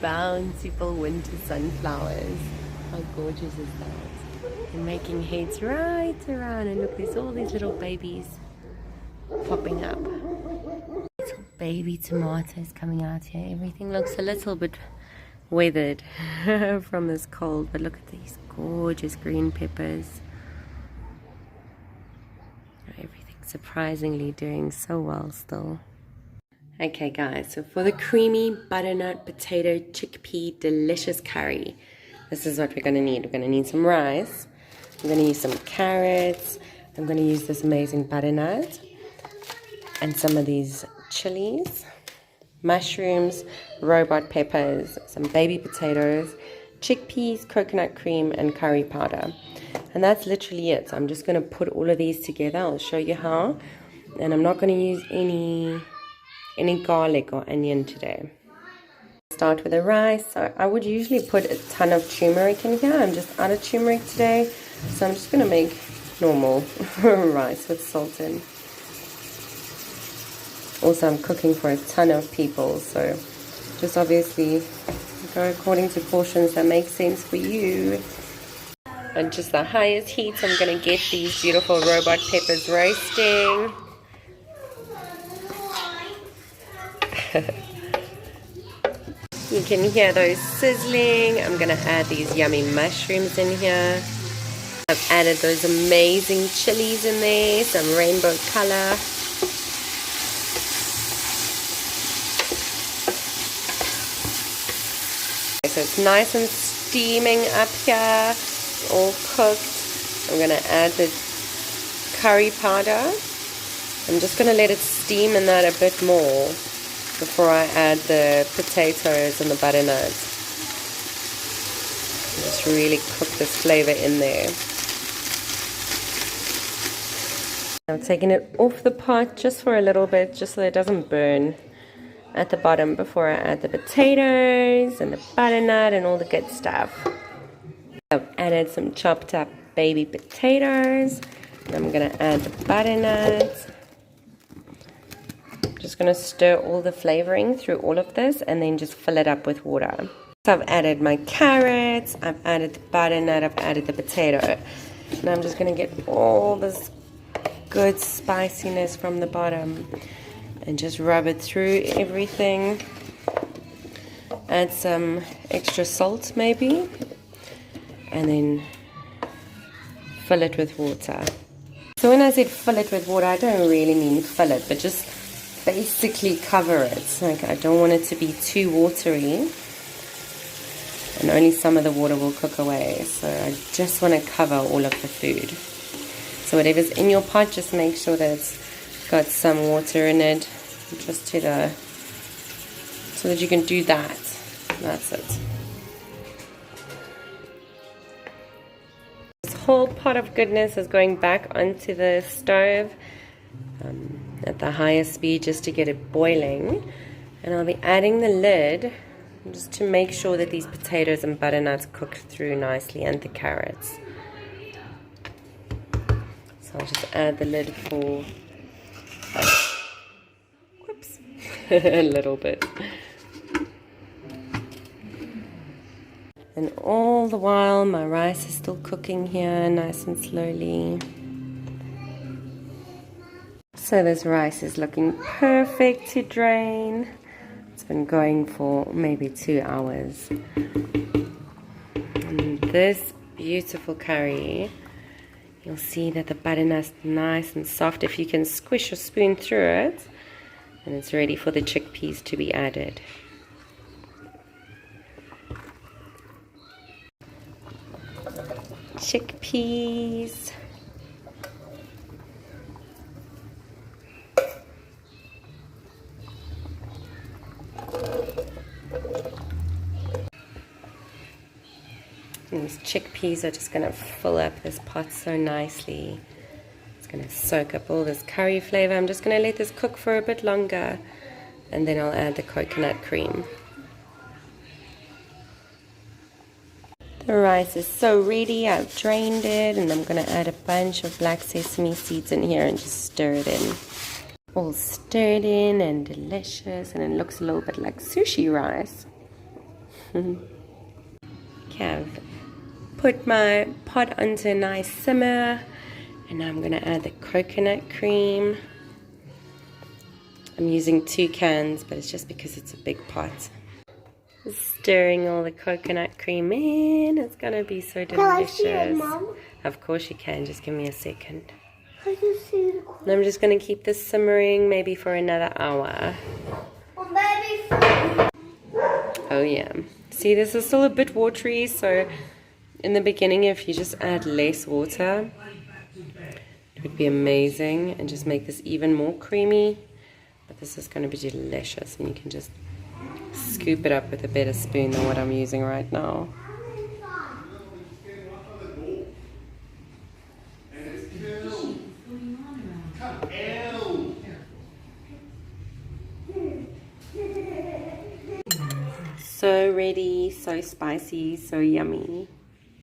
bountiful winter sunflowers. How gorgeous is that? And making heads right around, and look, there's all these little babies popping up. Little baby tomatoes coming out here. Everything looks a little bit weathered from this cold, but look at these gorgeous green peppers. Everything's surprisingly doing so well still. Okay guys, so for the creamy butternut potato chickpea delicious curry, this is what we're going to need. We're going to need some rice. I'm going to use some carrots. I'm going to use this amazing butternut and some of these chilies, mushrooms, robot peppers, some baby potatoes, chickpeas, coconut cream, and curry powder. And that's literally it. So I'm just going to put all of these together. I'll show you how. And I'm not going to use any garlic or onion today. Start with the rice. So I would usually put a ton of turmeric in here. I'm just out of turmeric today, so I'm just going to make normal rice with salt in. Also, I'm cooking for a ton of people, so just obviously go according to portions that make sense for you. At just the highest heat, I'm going to get these beautiful robot peppers roasting. You can hear those sizzling. I'm going to add these yummy mushrooms in here. I've added those amazing chilies in there, some rainbow color. So it's nice and steaming up here, all cooked. I'm going to add the curry powder. I'm just going to let it steam in that a bit more before I add the potatoes and the butternut. Just really cook this flavor in there. I'm taking it off the pot just for a little bit, just so it doesn't burn at the bottom before I add the potatoes and the butternut and all the good stuff. I've added some chopped up baby potatoes. And I'm going to add the butternut. Just going to stir all the flavoring through all of this and then just fill it up with water. So I've added my carrots, I've added the butternut, I've added the potato. And I'm just going to get all this good spiciness from the bottom and just rub it through everything. Add some extra salt maybe, and then fill it with water. So when I said fill it with water, I don't really mean fill it, but just basically cover it. Like, I don't want it to be too watery, and only some of the water will cook away. So I just want to cover all of the food. So whatever's in your pot, just make sure that it's got some water in it, just to the, so that you can do that. That's it. This whole pot of goodness is going back onto the stove at the highest speed just to get it boiling, and I'll be adding the lid just to make sure that these potatoes and butternuts cook through nicely, and the carrots. So I'll just add the lid for whoops a little bit, and all the while my rice is still cooking here nice and slowly. So this rice is looking perfect to drain. It's been going for maybe 2 hours. And this beautiful curry, you'll see that the butternut's nice and soft if you can squish your spoon through it. And it's ready for the chickpeas to be added. Chickpeas. And these chickpeas are just going to fill up this pot so nicely. It's going to soak up all this curry flavor. I'm just going to let this cook for a bit longer, and then I'll add the coconut cream. The rice is so ready. I've drained it, and I'm going to add a bunch of black sesame seeds in here and just stir it in. All stirred in and delicious, and it looks a little bit like sushi rice. Okay, I've put my pot onto a nice simmer, and now I'm going to add the coconut cream. I'm using 2 cans, but it's just because it's a big pot. Stirring all the coconut cream in. It's going to be so delicious. Can I see it, Mom? Of course you can. Just give me a second. I can see the And I'm just going to keep this simmering maybe for another hour. or maybe Oh yeah. See, this is still a bit watery, so in the beginning if you just add less water, it would be amazing and just make this even more creamy. But this is going to be delicious, and you can just scoop it up with a better spoon than what I'm using right now. So ready, so spicy, so yummy.